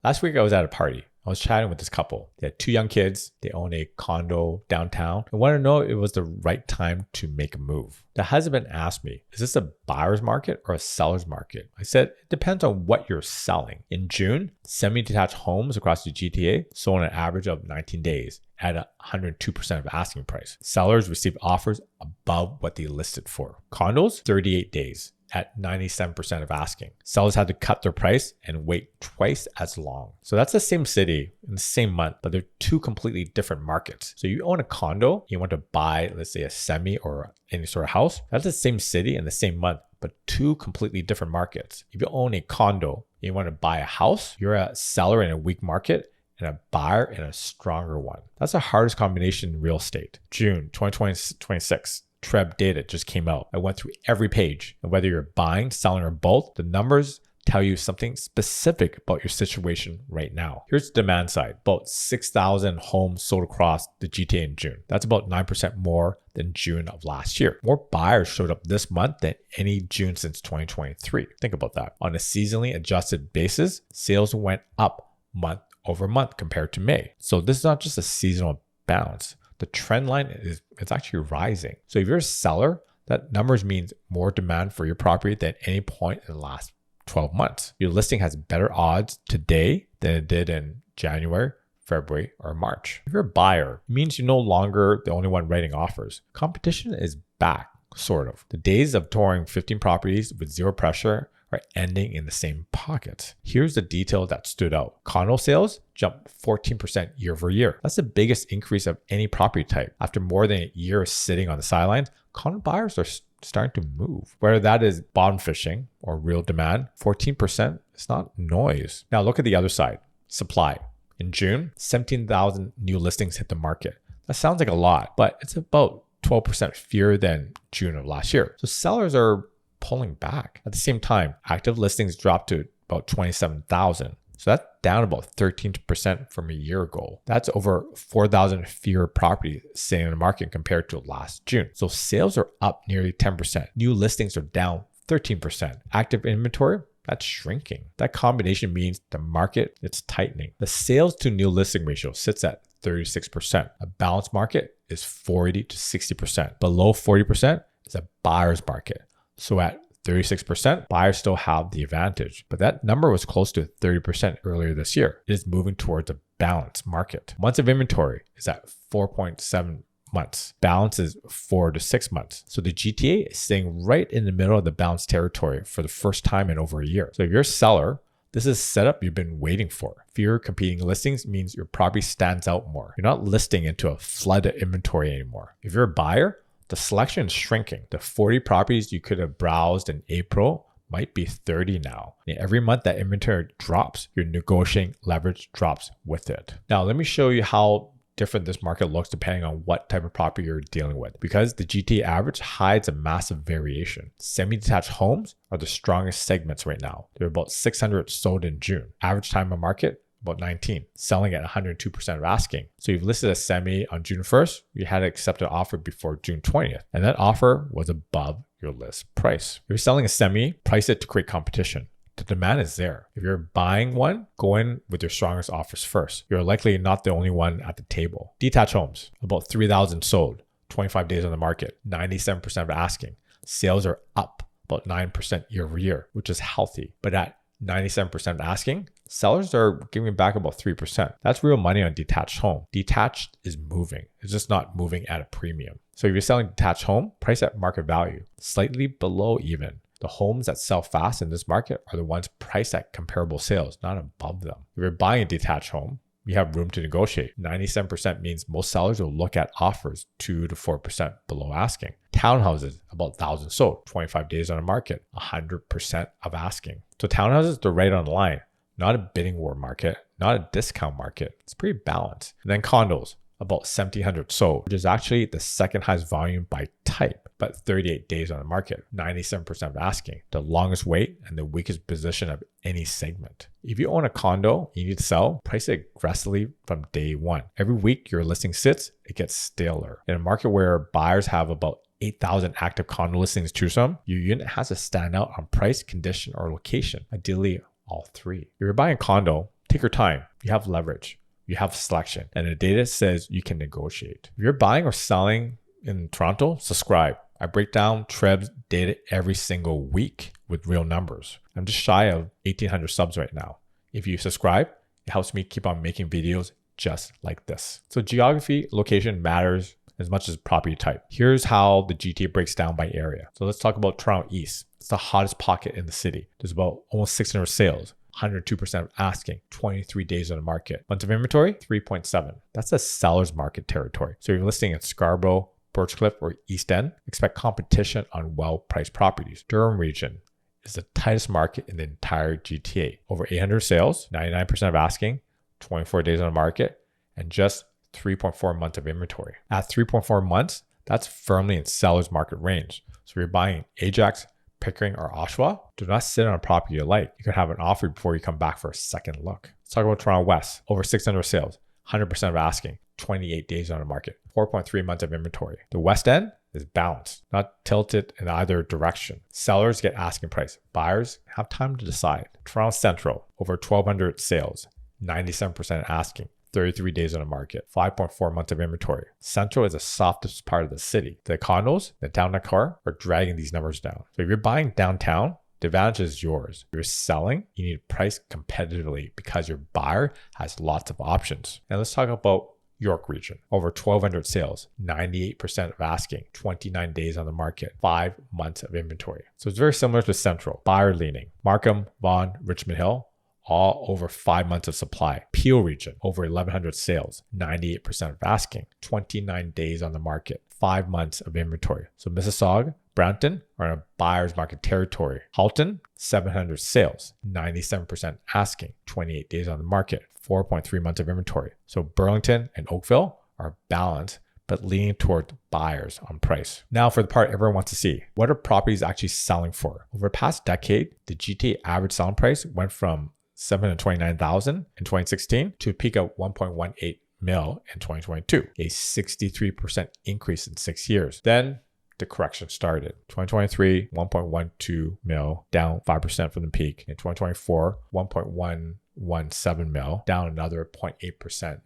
Last week I was at a party. I was chatting with this couple. They had 2 young kids. They own a condo downtown. I wanted to know if it was the right time to make a move. The husband asked me, is this a buyer's market or a seller's market? I said, it depends on what you're selling. In June, semi-detached homes across the GTA sold on an average of 19 days at 102% of asking price. Sellers received offers above what they listed for. Condos, 38 days at 97% of asking. Sellers had to cut their price and wait twice as long. So that's the same city in the same month, but they're 2 completely different markets. So you own a condo, you want to buy, let's say a semi or any sort of house, that's the same city in the same month, but 2 completely different markets. If you own a condo, you want to buy a house, you're a seller in a weak market and a buyer in a stronger one. That's the hardest combination in real estate. June 2026. TRREB data just came out. I went through every page, and whether you're buying, selling, or both, the numbers tell you something specific about your situation right now. Here's the demand side. About 6,000 homes sold across the GTA in June. That's about 9% more than June of last year. More buyers showed up this month than any June since 2023. Think about that. On a seasonally adjusted basis, sales went up month over month compared to May. So this is not just a seasonal bounce. The trend line it's actually rising. So if you're a seller, that numbers means more demand for your property than any point in the last 12 months. Your listing has better odds today than it did in January, February, or March. If you're a buyer, it means you're no longer the only one writing offers. Competition is back, sort of. The days of touring 15 properties with zero pressure are ending in the same pockets. Here's the detail that stood out. Condo sales jumped 14% year over year. That's the biggest increase of any property type. After more than a year of sitting on the sidelines, condo buyers are starting to move. Whether that is bottom fishing or real demand, 14% is not noise. Now look at the other side, supply. In June, 17,000 new listings hit the market. That sounds like a lot, but it's about 12% fewer than June of last year. So sellers are pulling back. At the same time, active listings dropped to about 27,000. So that's down about 13% from a year ago. That's over 4,000 fewer properties sitting in the market compared to last June. So sales are up nearly 10%. New listings are down 13%. Active inventory, that's shrinking. That combination means the market is tightening. The sales to new listing ratio sits at 36%. A balanced market is 40 to 60%. Below 40% is a buyer's market. So at 36%, buyers still have the advantage, but that number was close to 30% earlier this year. It is moving towards a balanced market. Months of inventory is at 4.7 months. Balance is 4 to 6 months. So the GTA is staying right in the middle of the balanced territory for the first time in over a year. So if you're a seller, this is setup you've been waiting for. Fewer competing listings means your property stands out more. You're not listing into a flood of inventory anymore. If you're a buyer, the selection is shrinking. The 40 properties you could have browsed in April might be 30 now. And every month that inventory drops, your negotiating leverage drops with it. Now, let me show you how different this market looks depending on what type of property you're dealing with. Because the GTA average hides a massive variation. Semi-detached homes are the strongest segments right now. There are about 600 sold in June. Average time on market, about 19, selling at 102% of asking. So you've listed a semi on June 1st, you had to accept an offer before June 20th, and that offer was above your list price. If you're selling a semi, price it to create competition. The demand is there. If you're buying one, go in with your strongest offers first. You're likely not the only one at the table. Detached homes, about 3,000 sold, 25 days on the market, 97% of asking. Sales are up about 9% year over year, which is healthy. But at 97% asking, sellers are giving back about 3%. That's real money on detached home. Detached is moving. It's just not moving at a premium. So if you're selling detached home, price at market value, slightly below even. The homes that sell fast in this market are the ones priced at comparable sales, not above them. If you're buying a detached home, you have room to negotiate. 97% means most sellers will look at offers 2 to 4% below asking. Townhouses, about 1,000 sold, 25 days on the market, 100% of asking. So townhouses, they're right on the line. Not a bidding war market, not a discount market. It's pretty balanced. And then condos, about 1,700 sold, which is actually the second highest volume by type, but 38 days on the market, 97% of asking, the longest wait and the weakest position of any segment. If you own a condo, you need to sell, price it aggressively from day one. Every week your listing sits, it gets staler. In a market where buyers have about 8,000 active condo listings to choose from, your unit has to stand out on price, condition, or location, ideally all three. If you're buying a condo, Take your time. You have leverage. You have selection. And the data says you can negotiate. If you're buying or selling in Toronto, subscribe. I break down TRREB's data every single week with real numbers. I'm just shy of 1,800 subs right now. If you subscribe, it helps me keep on making videos just like this. So geography, location matters as much as property type. Here's how the GTA breaks down by area. So let's talk about Toronto East. It's the hottest pocket in the city. There's about almost 600 sales. 102% of asking, 23 days on the market. Months of inventory, 3.7. That's a seller's market territory. So if you're listing in Scarborough, Birchcliff, or East End, expect competition on well-priced properties. Durham region is the tightest market in the entire GTA. Over 800 sales, 99% of asking, 24 days on the market, and just 3.4 months of inventory. At 3.4 months, that's firmly in seller's market range. So if you're buying Ajax, Pickering, or Oshawa, do not sit on a property you like. You could have an offer before you come back for a second look. Let's talk about Toronto West. Over 600 sales, 100% of asking, 28 days on the market, 4.3 months of inventory. The West End is balanced, not tilted in either direction. Sellers get asking price. Buyers have time to decide. Toronto Central, over 1,200 sales, 97% asking, 33 days on the market, 5.4 months of inventory. Central is the softest part of the city. The condos, the downtown core, are dragging these numbers down. So if you're buying downtown, the advantage is yours. If you're selling, you need to price competitively because your buyer has lots of options. Now let's talk about York region. Over 1,200 sales, 98% of asking, 29 days on the market, 5 months of inventory. So it's very similar to Central. Buyer leaning. Markham, Vaughan, Richmond Hill, all over 5 months of supply. Peel region, over 1,100 sales, 98% of asking, 29 days on the market, 5 months of inventory. So Mississauga, Brampton are in a buyer's market territory. Halton, 700 sales, 97% asking, 28 days on the market, 4.3 months of inventory. So Burlington and Oakville are balanced, but leaning toward buyers on price. Now for the part everyone wants to see, what are properties actually selling for? Over the past decade, the GTA average selling price went from $729,000 in 2016 to a peak of $1.18 million in 2022, a 63% increase in 6 years. Then the correction started. 2023, 1.12 mil, down 5% from the peak. In 2024, 1.117 mil, down another 0.8%. In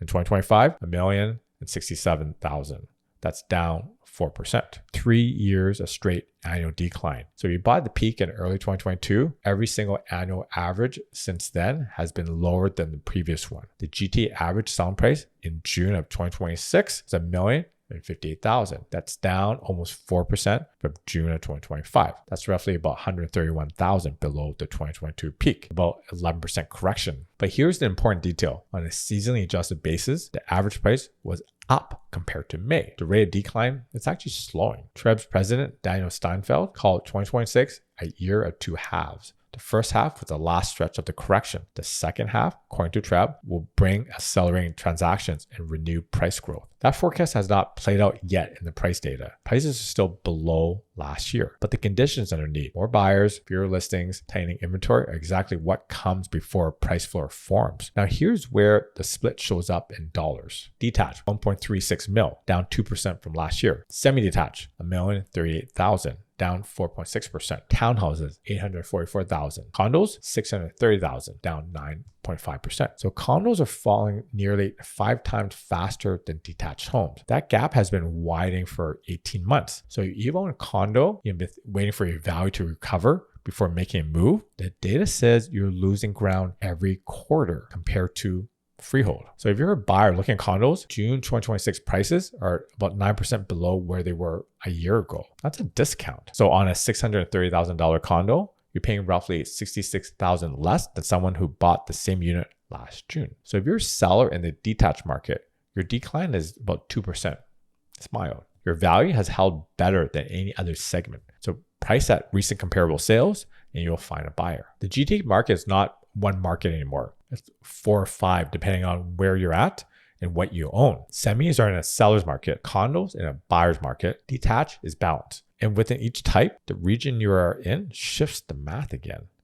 2025, 1,067,000. That's down 4%. 3 years of straight annual decline. So if you bought the peak in early 2022, every single annual average since then has been lower than the previous one. The GTA average selling price in June of 2026 is $1,058,000. That's down almost 4% from June of 2025. That's roughly about $131,000 below the 2022 peak, about 11% correction. But here's the important detail. On a seasonally adjusted basis, the average price was up compared to May. The rate of decline is actually slowing. TRREB's president, Daniel Steinfeld, called 2026 a year of two halves. The first half was the last stretch of the correction. The second half, according to TRREB, will bring accelerating transactions and renewed price growth. That forecast has not played out yet in the price data. Prices are still below last year, but the conditions underneath, more buyers, fewer listings, tightening inventory, are exactly what comes before a price floor forms. Now here's where the split shows up in dollars. Detached, 1.36 mil, down 2% from last year. Semi-detached, 1,038,000. Down 4.6%. Townhouses, 844,000. Condos, 630,000, down 9.5%. So condos are falling nearly 5 times faster than detached homes. That gap has been widening for 18 months. So if you own a condo, you've been waiting for your value to recover before making a move. The data says you're losing ground every quarter compared to freehold. So if you're a buyer looking at condos, June 2026 prices are about 9% below where they were a year ago. That's a discount. So on a $630,000 condo, you're paying roughly $66,000 less than someone who bought the same unit last June. So if you're a seller in the detached market, your decline is about 2%. It's mild. Your value has held better than any other segment. So price at recent comparable sales and you'll find a buyer. The GTA market is not one market anymore. It's 4 or 5 depending on where you're at and what you own. Semis are in a seller's market, condos in a buyer's market, detached is balanced. And within each type, the region you are in shifts the math again.